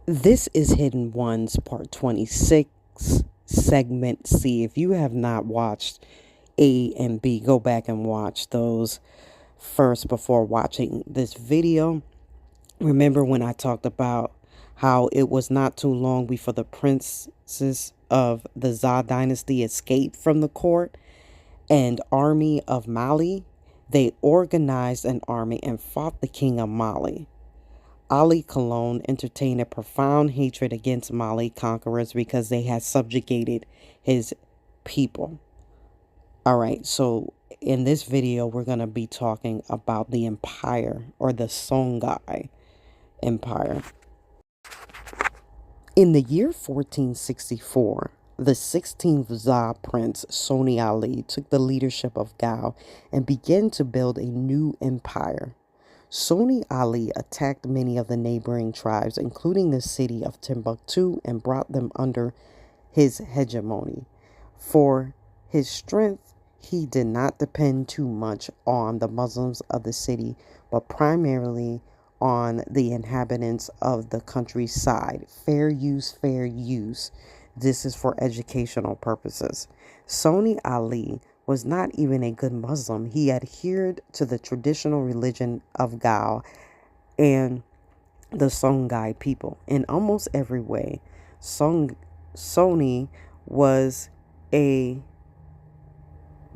This is Hidden Ones, part 26, segment C. If you have not watched A and B, go back and watch those first before watching this video. Remember when I talked about how it was not too long before the princes of the Zha dynasty escaped from the court and army of Mali? They organized an army and fought the king of Mali. Ali Cologne entertained a profound hatred against Mali conquerors because they had subjugated his people. All right, so in this video, we're going to be talking about the empire, or the Songhay Empire. In the year 1464, the 16th Zha prince, Soni Ali, took the leadership of Gao and began to build a new empire. Soni Ali attacked many of the neighboring tribes, including the city of Timbuktu, and brought them under his hegemony. For his strength, he did not depend too much on the Muslims of the city, but primarily on the inhabitants of the countryside. Fair use, fair use. This is for educational purposes. Soni Ali was not even a good Muslim. He adhered to the traditional religion of Gao and the Songhay people. In almost every way, Soni was a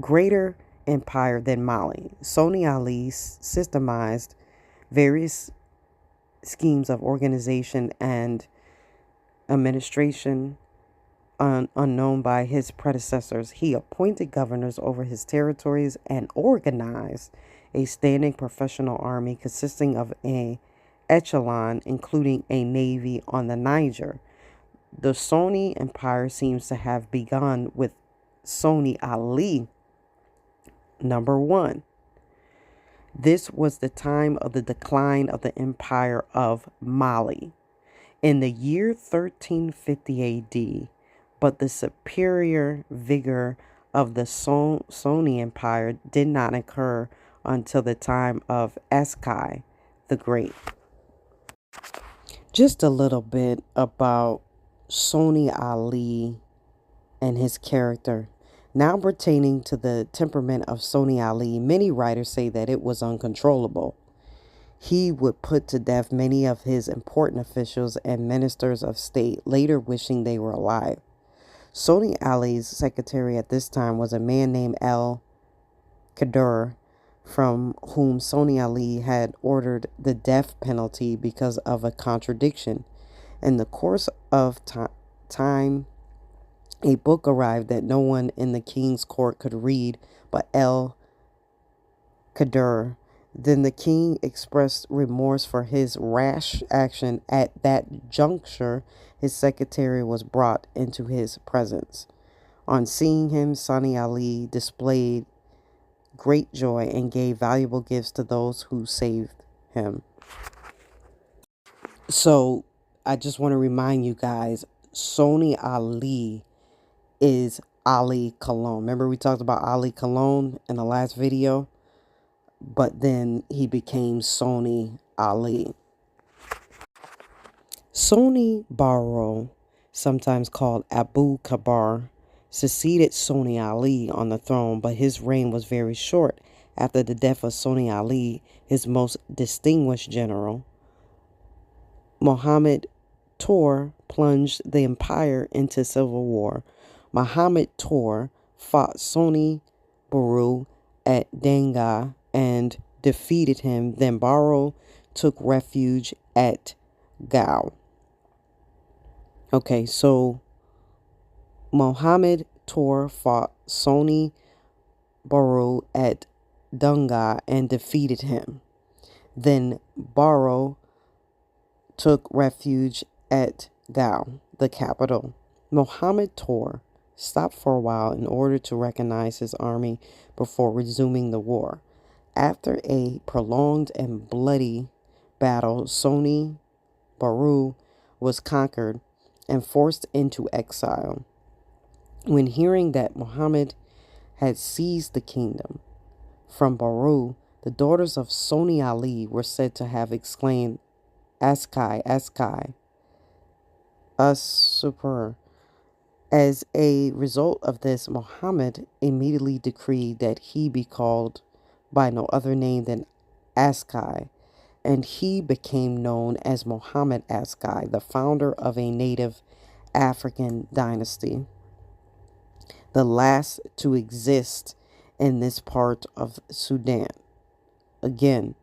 greater empire than Mali. Soni Ali systemized various schemes of organization and administration unknown by his predecessors. He appointed governors over his territories and organized a standing professional army consisting of an echelon, including a navy on the Niger. The Soni Empire seems to have begun with Soni Ali. Number one, this was the time of the decline of the empire of Mali. In the year 1350 AD, but the superior vigor of the Soni Empire did not occur until the time of Songhay the Great. Just a little bit about Soni Ali and his character. Now pertaining to the temperament of Soni Ali, many writers say that it was uncontrollable. He would put to death many of his important officials and ministers of state, later wishing they were alive. Soni Ali's secretary at this time was a man named Al-Qadir, from whom Soni Ali had ordered the death penalty because of a contradiction. In the course of time, a book arrived that no one in the king's court could read but Al-Qadir. Then the king expressed remorse for his rash action. At that juncture, his secretary was brought into his presence. On seeing him, Soni Ali displayed great joy and gave valuable gifts to those who saved him. So, I just want to remind you guys, Soni Ali is Ali Cologne. Remember we talked about Ali Cologne in the last video? But then he became Soni Ali. Soni Baro, sometimes called Abu Kabar, succeeded Soni Ali on the throne, but his reign was very short. After the death of Soni Ali, his most distinguished general, Muhammad Tor, plunged the empire into civil war. Muhammad Tor fought Soni Baro at Danga and defeated him. Then Baro took refuge at Gao. Okay, so Muhammad Tor fought Soni Baro at Danga and defeated him. Then Baro took refuge at Gao, the capital. Muhammad Tor stopped for a while in order to recognize his army before resuming the war. After a prolonged and bloody battle, Soni Baro was conquered and forced into exile. When hearing that Muhammad had seized the kingdom from Baro, the daughters of Soni Ali were said to have exclaimed, "Askai, Askai." Super. As a result of this, Muhammad immediately decreed that he be called by no other name than Askai, and he became known as Muhammad Askai, the founder of a native African dynasty, the last to exist in this part of Sudan. Again,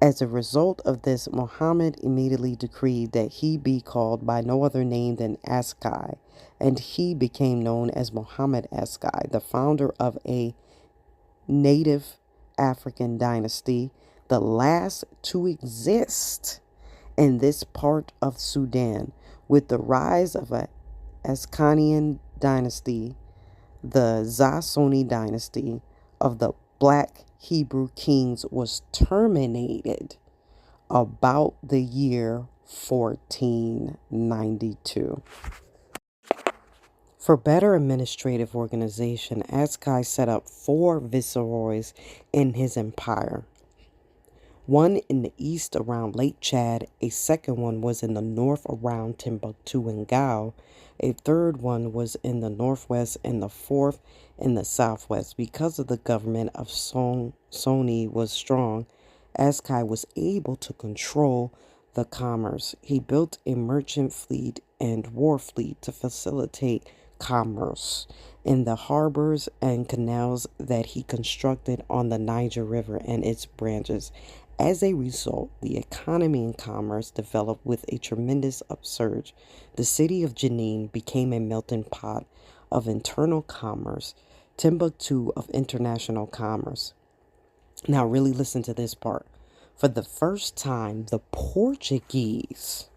as a result of this, Muhammad immediately decreed that he be called by no other name than Askai, and he became known as Muhammad Askai, the founder of a native African dynasty, the last to exist in this part of Sudan. With the rise of a Askanian dynasty, the Zasoni dynasty of the Black Hebrew kings was terminated about the year 1492. For better administrative organization, Askai set up 4 viceroys in his empire. One in the east around Lake Chad, a second one was in the north around Timbuktu and Gao, a third one was in the northwest, and the fourth in the southwest. Because of the government of Sony was strong, Askai was able to control the commerce. He built a merchant fleet and war fleet to facilitate commerce in the harbors and canals that he constructed on the Niger River and its branches. As a result, the economy and commerce developed with a tremendous upsurge. The city of Jenin became a melting pot of internal commerce, Timbuktu of international commerce. Now, really listen to this part. For the first time, the Portuguese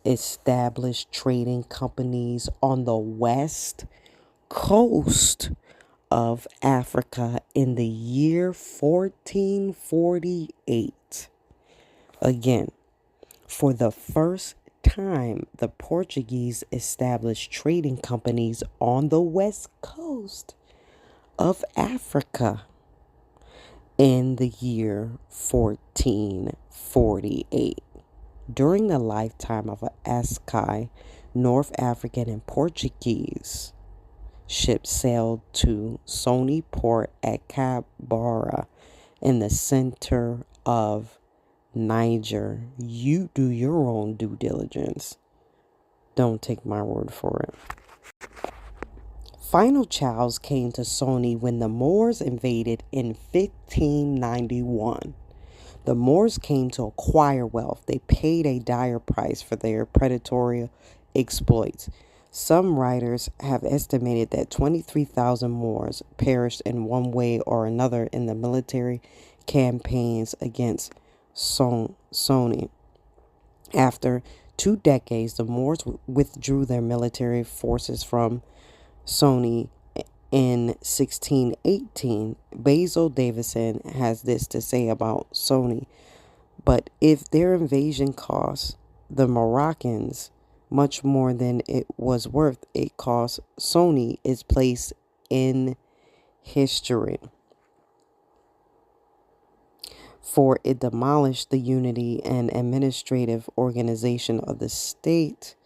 established trading companies on the west coast of Africa in the year 1448. Again, for the first time, the Portuguese established trading companies on the west coast of Africa in the year 1448. During the lifetime of Askai, North African and Portuguese ships sailed to Sony port at Cabara in the center of Niger. You do your own due diligence. Don't take my word for it. Final chows came to Sony when the Moors invaded in 1591. The Moors came to acquire wealth. They paid a dire price for their predatory exploits. Some writers have estimated that 23,000 Moors perished in one way or another in the military campaigns against Sony. After 2 decades, the Moors withdrew their military forces from Sony in 1618. Basil Davison has this to say about Sony. But if their invasion cost the Moroccans much more than it was worth, it cost Sony its place in history. For it demolished the unity and administrative organization of the state,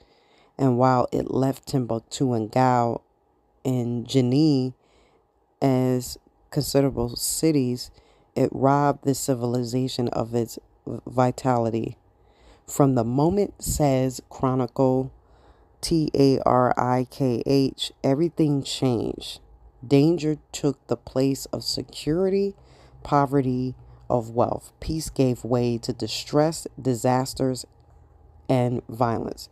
and while it left Timbuktu and Gao and Jenin as considerable cities, it robbed the civilization of its vitality. From the moment, says Chronicle Tarikh, everything changed. Danger took the place of security, poverty of wealth. Peace gave way to distress, disasters, and violence.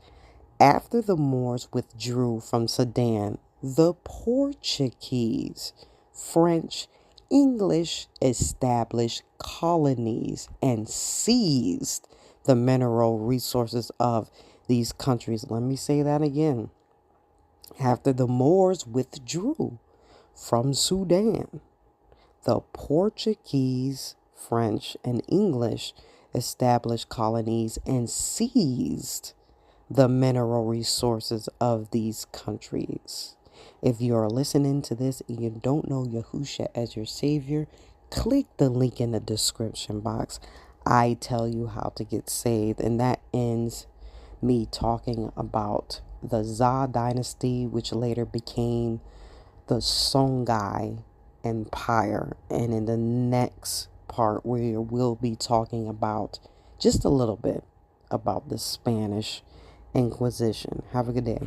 After the Moors withdrew from Sudan, the Portuguese, French, English established colonies and seized the mineral resources of these countries. Let me say that again. After the Moors withdrew from Sudan, the Portuguese, French, and English established colonies and seized the mineral resources of these countries. If you are listening to this and you don't know Yahusha as your Savior, click the link in the description box. I tell you how to get saved, and that ends me talking about the Zhou dynasty, which later became the Songhay Empire. And in the next part, we will be talking about just a little bit about the Spanish Inquisition. Have a good day.